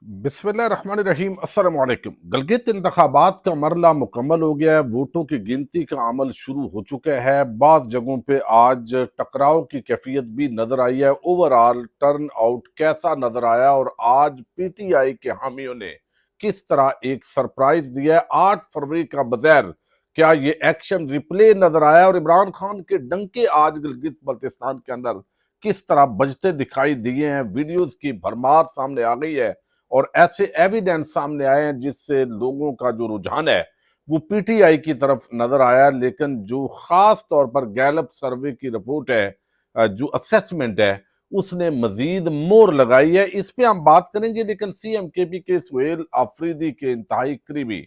बिस्मिल्लाहिर्रहमानिर्रहीम अस्सलाम वालेकुम। गिलगित इंतखाबात का मरला मुकम्मल हो गया है। वोटों की गिनती का अमल शुरू हो चुका है। बाज़ जगहों पे आज टकराव की कैफियत भी नजर आई है। ओवरऑल टर्न आउट कैसा नजर आया और आज पीटीआई के हामियों ने किस तरह एक सरप्राइज दिया है। 8 फरवरी का बगैर क्या ये एक्शन रिप्ले नजर आया और इमरान खान के डंके आज गिलगित बल्तिस्तान के अंदर किस तरह बजते दिखाई दिए हैं। वीडियोज की भरमार सामने आ गई है और ऐसे एविडेंस सामने आए हैं जिससे लोगों का जो रुझान है वो पीटीआई की तरफ नजर आया। लेकिन जो खास तौर पर गैलप सर्वे की रिपोर्ट है, जो असेसमेंट है, उसने मजीद मोहर लगाई है। इस पे हम बात करेंगे। लेकिन सीएमकेपी के सुहेल आफरीदी के इंतहाई करीबी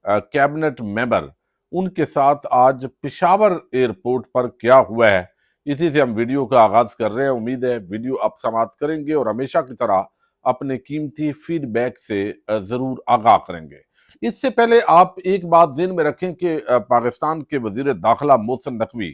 कैबिनेट मेंबर, उनके साथ आज पिशावर एयरपोर्ट पर क्या हुआ है, इसी से हम वीडियो का आगाज कर रहे हैं। उम्मीद है वीडियो आप समाप्त करेंगे और हमेशा की तरह अपने कीमती फीडबैक से जरूर आगाह करेंगे। इससे पहले आप एक बात ज़हन में रखें कि पाकिस्तान के वजीर दाखिला मोहसिन नकवी,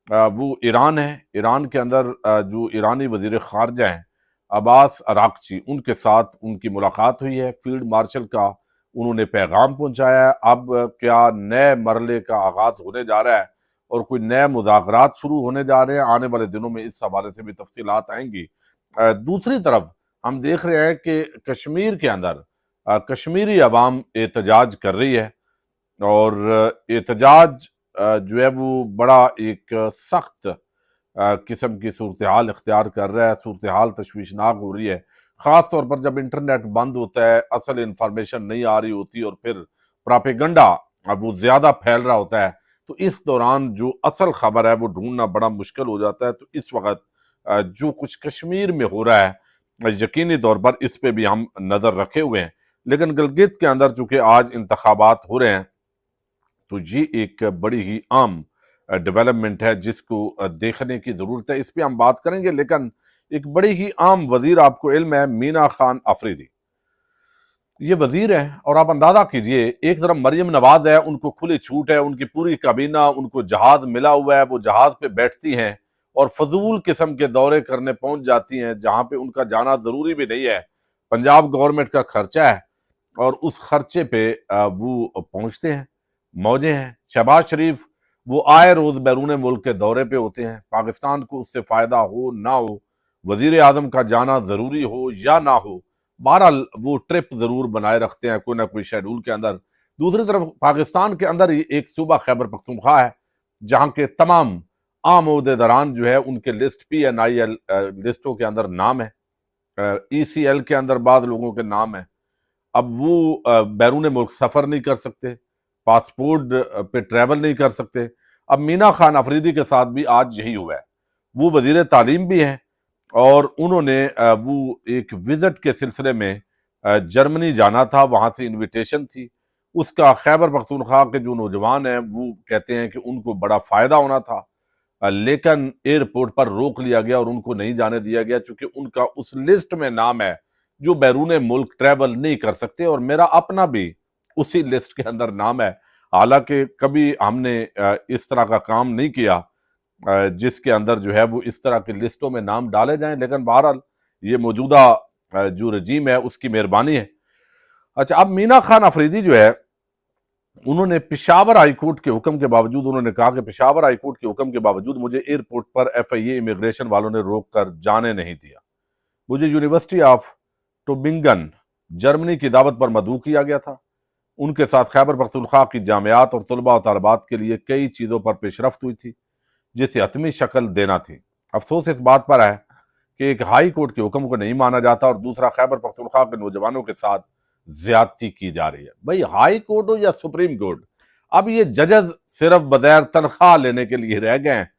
वो ईरान है। ईरान के अंदर जो ईरानी वजीर खारजा हैं अब्बास अरागची, उनके साथ उनकी मुलाकात हुई है। फील्ड मार्शल का उन्होंने पैगाम पहुंचाया है। अब क्या नए मरले का आगाज होने जा रहा है और कोई नए मुज़ाकरात शुरू होने जा रहे हैं। आने वाले दिनों में इस हवाले से भी तफसीलात आएंगी। दूसरी तरफ हम देख रहे हैं कि कश्मीर के अंदर कश्मीरी अवाम एहतजाज कर रही है और एहतजाज जो है वो बड़ा एक सख्त किस्म की सूरत हाल इख्तियार कर रहा है। सूरत हाल तशवीशनाक हो रही है, ख़ास तौर पर जब इंटरनेट बंद होता है, असल इंफॉर्मेशन नहीं आ रही होती और फिर प्रोपेगेंडा वो ज़्यादा फैल रहा होता है। तो इस दौरान जो असल खबर है वो ढूंढना बड़ा मुश्किल हो जाता है। तो इस वक्त जो कुछ कश्मीर में हो रहा है, यकीनी तौर पर इस पे भी हम नज़र रखे हुए हैं। लेकिन गिलगित के अंदर चूंकि आज इंतखाबात हो रहे हैं तो ये एक बड़ी ही आम डेवलपमेंट है जिसको देखने की जरूरत है। इस पे हम बात करेंगे। लेकिन एक बड़ी ही आम वजीर, आपको इल्म है, मीना खान अफरीदी, ये वजीर है और आप अंदाजा कीजिए, एक तरफ मरियम नवाज है, उनको खुली छूट है, उनकी पूरी काबीना, उनको जहाज मिला हुआ है, वो जहाज पे बैठती हैं और फजूल किस्म के दौरे करने पहुंच जाती हैं जहां पे उनका जाना जरूरी भी नहीं है। पंजाब गवर्नमेंट का खर्चा है और उस खर्चे पे वो पहुंचते हैं, मौजे हैं। शहबाज शरीफ वो आए रोज बैरून मुल्क के दौरे पे होते हैं। पाकिस्तान को उससे फायदा हो ना हो, वजीर आजम का जाना जरूरी हो या ना हो, बहरहाल वो ट्रिप जरूर बनाए रखते हैं कोई ना कोई शेड्यूल के अंदर। दूसरी तरफ पाकिस्तान के अंदर ही एक सूबा खैबर पख्तूनख्वा है जहां के तमाम आम ओहदेदारान जो है उनके लिस्ट PNIL लिस्टों के अंदर नाम है, ECL के अंदर बाद लोगों के नाम है। अब वो बैरून मुल्क सफर नहीं कर सकते, पासपोर्ट पे ट्रैवल नहीं कर सकते। अब मीना खान अफरीदी के साथ भी आज यही हुआ है। वो वजीर तालीम भी हैं और उन्होंने वो एक विजिट के सिलसिले में जर्मनी जाना था, वहां से इनविटेशन थी। उसका खैबर पख्तूनख्वा के जो नौजवान हैं वो कहते हैं कि उनको बड़ा फायदा होना था, लेकिन एयरपोर्ट पर रोक लिया गया और उनको नहीं जाने दिया गया चूंकि उनका उस लिस्ट में नाम है जो बैरून मुल्क ट्रैवल नहीं कर सकते। और मेरा अपना भी उसी लिस्ट के अंदर नाम है। हालांकि कभी हमने इस तरह का काम नहीं किया जिसके अंदर जो है वो इस तरह की लिस्टों में नाम डाले जाएं, लेकिन बहरहाल ये मौजूदा जो रजीम है उसकी मेहरबानी है। अच्छा, अब मीना खान अफरीदी जो है, उन्होंने पिशावर हाईकोर्ट के हुक्म के बावजूद, उन्होंने कहा कि पिशावर हाईकोर्ट के हुक्म के बावजूद मुझे एयरपोर्ट पर FIA इमिग्रेशन वालों ने रोक कर जाने नहीं दिया। मुझे यूनिवर्सिटी ऑफ टोबिंगन जर्मनी की दावत पर मदऊ किया गया था। उनके साथ खैबर पख्तूनख्वा की जामियात और तलबा और तलबात के लिए कई चीज़ों पर पेशरफ्त हुई थी जिसे हतमी शक्ल देना थी। अफसोस इस बात पर है कि एक हाई कोर्ट के हुक्म को नहीं माना जाता और दूसरा खैबर पख्तूनख्वा के नौजवानों के साथ ज्यादती की जा रही है। भाई हाई कोर्ट हो या सुप्रीम कोर्ट, अब ये जजेस सिर्फ बगैर तनख्वाह लेने के लिए रह गए हैं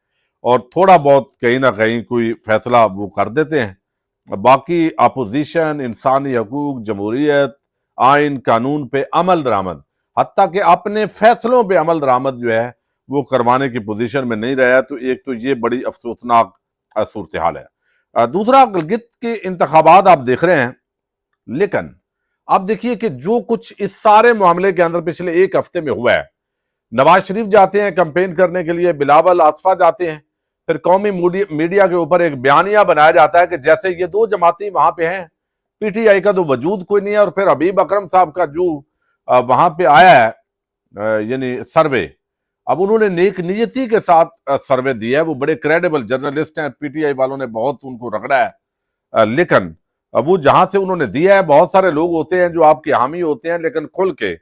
और थोड़ा बहुत कहीं ना कहीं कोई फैसला वो कर देते हैं। बाकी अपोजिशन, इंसानी हकूक, जमहूरियत, आइन कानून पे अमल दरामद, हत्ता कि अपने फैसलों पे अमल दरामद जो है वो करवाने की पोजीशन में नहीं रहा। तो एक तो ये बड़ी अफसोसनाक सूरत हाल है। दूसरा, गिलगित के इंतखाबात आप देख रहे हैं, लेकिन आप देखिए कि जो कुछ इस सारे मामले के अंदर पिछले एक हफ्ते में हुआ है, नवाज शरीफ जाते हैं कैंपेन करने के लिए, बिलावल आसफा जाते हैं, फिर कौमी मीडिया के ऊपर एक बयानिया बनाया जाता है कि जैसे ये दो जमाती वहां पे हैं, पीटीआई का तो वजूद कोई नहीं है। और फिर हबीब अकरम साहब का जो वहां पे आया है यानी सर्वे, अब उन्होंने नेक नियति के साथ सर्वे दिया है, वो बड़े क्रेडिबल जर्नलिस्ट हैं, पीटीआई वालों ने बहुत उनको रगड़ा है, लेकिन वो जहां से उन्होंने दिया है, बहुत सारे लोग होते हैं जो आपके हामी होते हैं लेकिन खुल के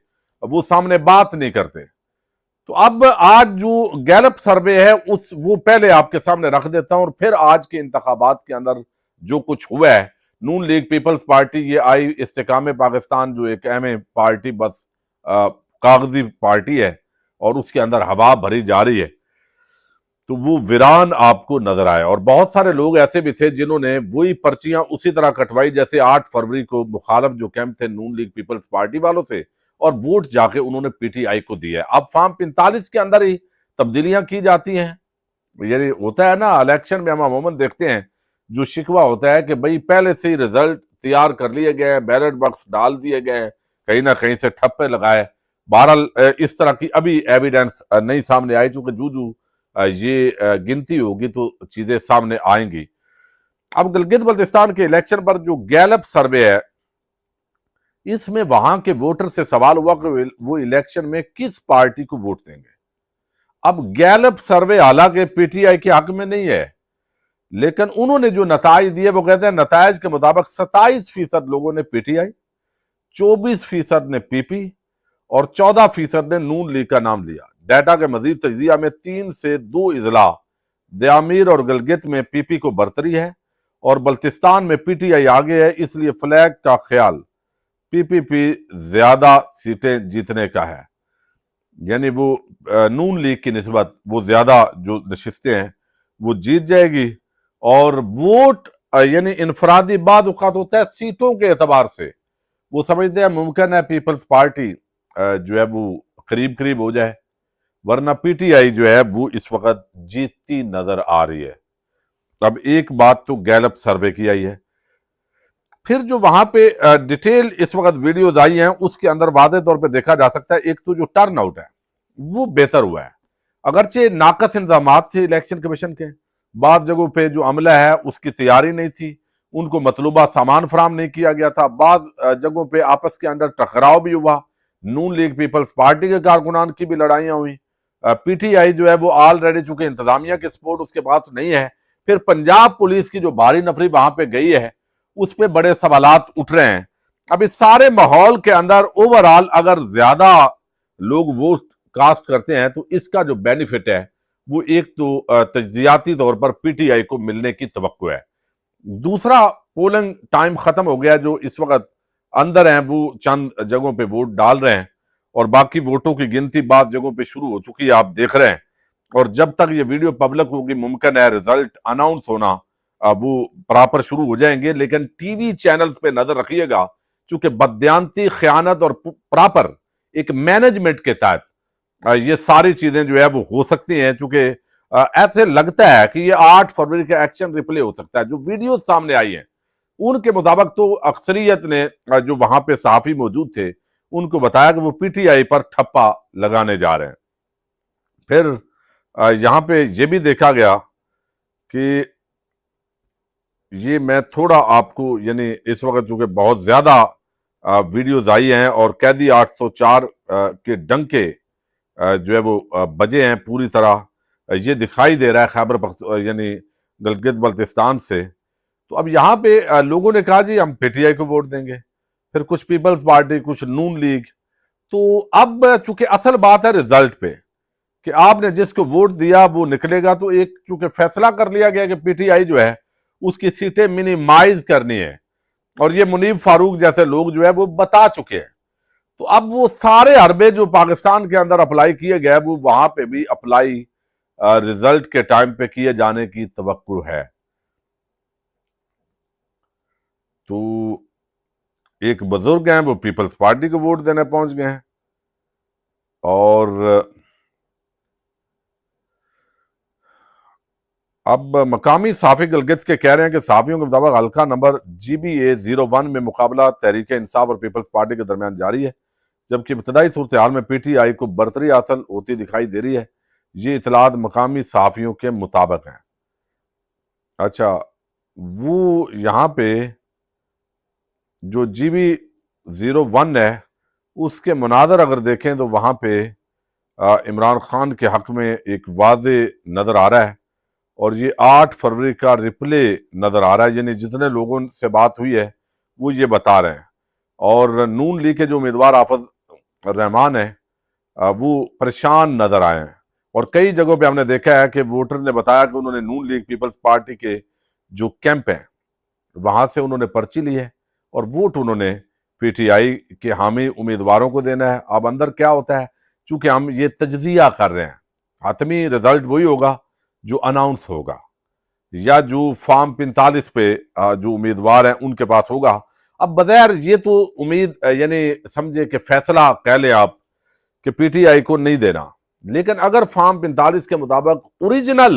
वो सामने बात नहीं करते। तो अब आज जो गैलप सर्वे है उस वो पहले आपके सामने रख देता हूं, और फिर आज के इंतखाबात के अंदर जो कुछ हुआ है, नून लीग पीपल्स पार्टी ये आई इस्तेकाम पाकिस्तान जो एक अहम पार्टी बस कागजी पार्टी है और उसके अंदर हवा भरी जा रही है, तो वो वीरान आपको नजर आया। और बहुत सारे लोग ऐसे भी थे जिन्होंने वही पर्चियां उसी तरह कटवाई जैसे 8 फरवरी को मुखालफ जो कैंप थे नून लीग पीपल्स पार्टी वालों से, और वोट जाके उन्होंने पीटीआई को दिया है। अब फॉर्म 45 के अंदर ही तब्दीलियां की जाती हैं। ये होता है ना, इलेक्शन में हम अमूमन देखते हैं जो शिकवा होता है कि भाई पहले से ही रिजल्ट तैयार कर लिए गए, बैलेट बॉक्स डाल दिए गए, कहीं ना कहीं से ठप्पे लगाए। बहरहाल इस तरह की अभी एविडेंस नहीं सामने आई, चूंकि जू ये गिनती होगी तो चीजें सामने आएंगी। अब गिलगित बल्तिस्तान के इलेक्शन पर जो गैलप सर्वे है, इसमें वहां के वोटर से सवाल हुआ कि वो इलेक्शन में किस पार्टी को वोट देंगे। अब गैलप सर्वे हालांकि पीटीआई के हक में नहीं है, लेकिन उन्होंने जो नताइज दिए वो कहते हैं नताइज के मुताबिक 27% लोगों ने पीटीआई, 24% ने पीपी और 14% ने नून लीग का नाम लिया। डाटा के मजीद तजिया में 3 से 2 इजला दयामीर और गिलगित में पीपी को बरतरी है और बल्तिस्तान में पीटीआई आगे है, इसलिए फ्लैग का ख्याल पीपीपी ज्यादा सीटें जीतने का है। यानी वो नून लीग की निस्बत वो ज्यादा जो नशिस्तें हैं वो जीत जाएगी। और वोट यानी इनफरादी बाद औक़ात होता है सीटों के एतबार से, वो समझते हैं मुमकिन है पीपल्स पार्टी जो है वो करीब करीब हो जाए, वरना पीटीआई जो है वो इस वक्त जीतती नजर आ रही है। अब एक बात तो गैलप सर्वे की आई है, फिर जो वहां पे डिटेल इस वक्त वीडियोज आई हैं उसके अंदर वादे तौर पे देखा जा सकता है एक तो जो टर्न आउट है वो बेहतर हुआ है, अगरचे नाकस इंतजाम थे इलेक्शन कमीशन के, बाद जगहों पे जो अमला है उसकी तैयारी नहीं थी, उनको मतलूबा सामान फराम नहीं किया गया था, बाद जगहों पे आपस के अंदर टकराव भी हुआ, नून लीग पीपल्स पार्टी के कारकुनान की भी लड़ाइयां हुई, पीटीआई जो है वो ऑलरेडी चूंकि इंतजामिया की सपोर्ट उसके पास नहीं है, फिर पंजाब पुलिस की जो भारी नफरी वहां पे गई है उस पर बड़े सवालात उठ रहे हैं। अब इस सारे माहौल के अंदर ओवरऑल अगर ज्यादा लोग वोट कास्ट करते हैं तो इसका जो बेनिफिट है वो एक तो तजियाती तौर पर पीटीआई को मिलने की तवक्को है। दूसरा, पोलिंग टाइम खत्म हो गया, जो इस वक्त अंदर हैं वो चंद जगहों पे वोट डाल रहे हैं और बाकी वोटों की गिनती बाद जगहों पे शुरू हो चुकी है, आप देख रहे हैं। और जब तक ये वीडियो पब्लिक होगी मुमकिन है रिजल्ट अनाउंस होना वो प्रॉपर शुरू हो जाएंगे, लेकिन टीवी चैनल्स पे नजर रखिएगा, चूंकि बदयांती, खयानत और प्रॉपर एक मैनेजमेंट के तहत ये सारी चीजें जो है वो हो सकती हैं। चूंकि ऐसे लगता है कि ये 8 फरवरी का एक्शन रिप्ले हो सकता है। जो वीडियो सामने आई है उनके मुताबिक तो अक्सरियत ने जो वहां पे सहाफी मौजूद थे उनको बताया कि वो पीटीआई पर ठप्पा लगाने जा रहे हैं। फिर यहां पे ये भी देखा गया कि ये मैं थोड़ा आपको यानी इस वक्त चूंकि बहुत ज्यादा वीडियोज आई हैं और कैदी 804 के डंके जो है वो बजे हैं पूरी तरह, ये दिखाई दे रहा है खैबर यानी गिलगित बल्तिस्तान से। तो अब यहाँ पे लोगों ने कहा जी हम पीटीआई को वोट देंगे, फिर कुछ पीपल्स पार्टी, कुछ नून लीग। तो अब चूंकि असल बात है रिजल्ट पे कि आपने जिसको वोट दिया वो निकलेगा, तो एक चूंकि फैसला कर लिया गया कि पीटीआई जो है उसकी सीटें मिनिमाइज करनी है, और ये मुनीब फारूक जैसे लोग जो है वो बता चुके हैं। तो अब वो सारे हरबे जो पाकिस्तान के अंदर अप्लाई किए गए वो वहां पे भी अप्लाई रिजल्ट के टाइम पे किए जाने की तवक्को है। तो एक बुजुर्ग हैं वो पीपल्स पार्टी को वोट देने पहुंच गए हैं, और अब मकामी साफी गिलगित के कह रहे हैं कि साफियों के मुताबिक हल्का नंबर GBA-01 में मुकाबला तहरीक इंसाफ और पीपल्स पार्टी के दरमियान जारी है, जबकि इब्तदाई सूरत हाल में पीटीआई को बरतरी हासिल होती दिखाई दे रही है। ये इतलात मकामी साफियों के मुताबिक हैं। अच्छा, वो यहाँ पे जो GB01 है उसके मुनादर अगर देखें तो वहां पे इमरान खान के हक में एक वाजे नजर आ रहा है और ये 8 फरवरी का रिप्ले नजर आ रहा है, यानी जितने लोगों से बात हुई है वो ये बता रहे हैं। और नून लीग के जो उम्मीदवार आफत रहमान है वो परेशान नजर आए हैं और कई जगहों पे हमने देखा है कि वोटर ने बताया कि उन्होंने नून लीग पीपल्स पार्टी के जो कैंप हैं वहां से उन्होंने पर्ची ली है और वोट उन्होंने पीटीआई के हामी उम्मीदवारों को देना है। अब अंदर क्या होता है, चूंकि हम ये तजजिया कर रहे हैं, हतमी रिजल्ट वही होगा जो अनाउंस होगा या जो फॉर्म 45 पे जो उम्मीदवार हैं उनके पास होगा। अब बगैर ये तो उम्मीद यानी समझे कि फैसला कह ले आप कि पीटीआई को नहीं देना, लेकिन अगर फॉर्म 45 के मुताबिक ओरिजिनल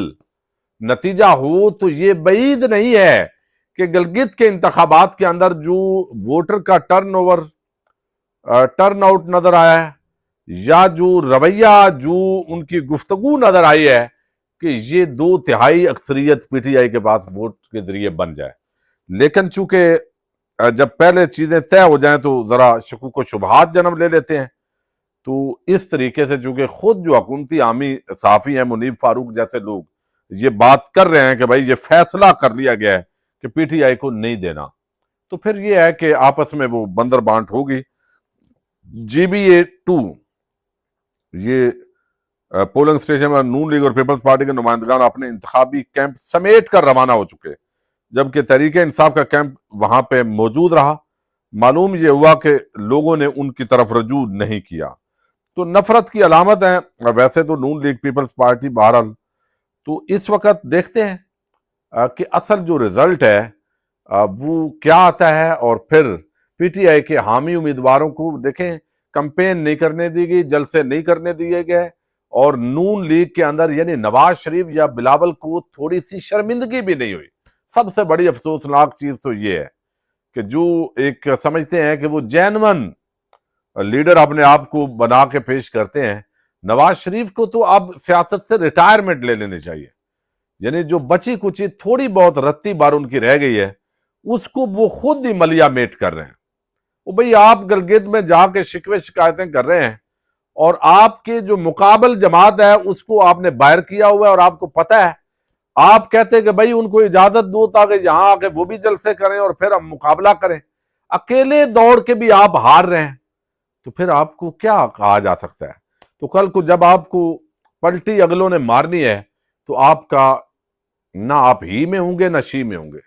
नतीजा हो तो ये बईद नहीं है कि गिलगित के इंतखाबात के अंदर जो वोटर का टर्न आउट नजर आया है या जो रवैया जो उनकी गुफ्तगू नजर आई है कि ये 2/3 अक्सरियत पीटीआई के पास वोट के जरिए बन जाए। लेकिन चूंकि जब पहले चीजें तय हो जाएं तो जरा शकूक व शुबहात जन्म ले लेते हैं। तो इस तरीके से चूंकि खुद जो हुकूमती आमी साफी है मुनीब फारूक जैसे लोग ये बात कर रहे हैं कि भाई ये फैसला कर लिया गया है कि पीटीआई को नहीं देना, तो फिर ये है कि आपस में वो बंदर बांट होगी। GBA2 ये पोलिंग स्टेशन में नून लीग और पीपल्स पार्टी के नुमाइंदगान अपने इंतखाबी कैंप समेट कर रवाना हो चुके, जबकि तहरीके इंसाफ का कैंप वहां पे मौजूद रहा। मालूम ये हुआ कि लोगों ने उनकी तरफ रजू नहीं किया, तो नफरत की अलामत है। वैसे तो नून लीग पीपल्स पार्टी बहरहाल तो इस वक्त देखते हैं कि असल जो रिजल्ट है वो क्या आता है। और फिर पीटीआई के हामी उम्मीदवारों को देखें, कंपेन नहीं करने दी गई, जलसे नहीं करने दिए गए और नून लीग के अंदर यानी नवाज शरीफ या बिलावल को थोड़ी सी शर्मिंदगी भी नहीं हुई। सबसे बड़ी अफसोसनाक चीज तो ये है कि जो एक समझते हैं कि वो जेन्युइन लीडर अपने आप को बना के पेश करते हैं, नवाज शरीफ को तो अब सियासत से रिटायरमेंट ले लेनी चाहिए। यानी जो बची कुची थोड़ी बहुत रत्ती बार उनकी रह गई है उसको वो खुद ही मलिया मेट कर रहे हैं। वो भाई आप गिलगित में जाके शिकवे शिकायतें कर रहे हैं और आपके जो मुकाबल जमात है उसको आपने बाहर किया हुआ है और आपको पता है, आप कहते हैं कि भाई उनको इजाजत दो ताकि यहां आके वो भी जलसे करें और फिर हम मुकाबला करें। अकेले दौड़ के भी आप हार रहे हैं, तो फिर आपको क्या कहा जा सकता है। तो कल को जब आपको पलटी अगलों ने मारनी है तो आपका ना आप ही में होंगे ना शी में होंगे।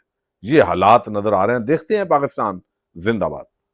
ये हालात नजर आ रहे हैं। देखते हैं पाकिस्तान जिंदाबाद।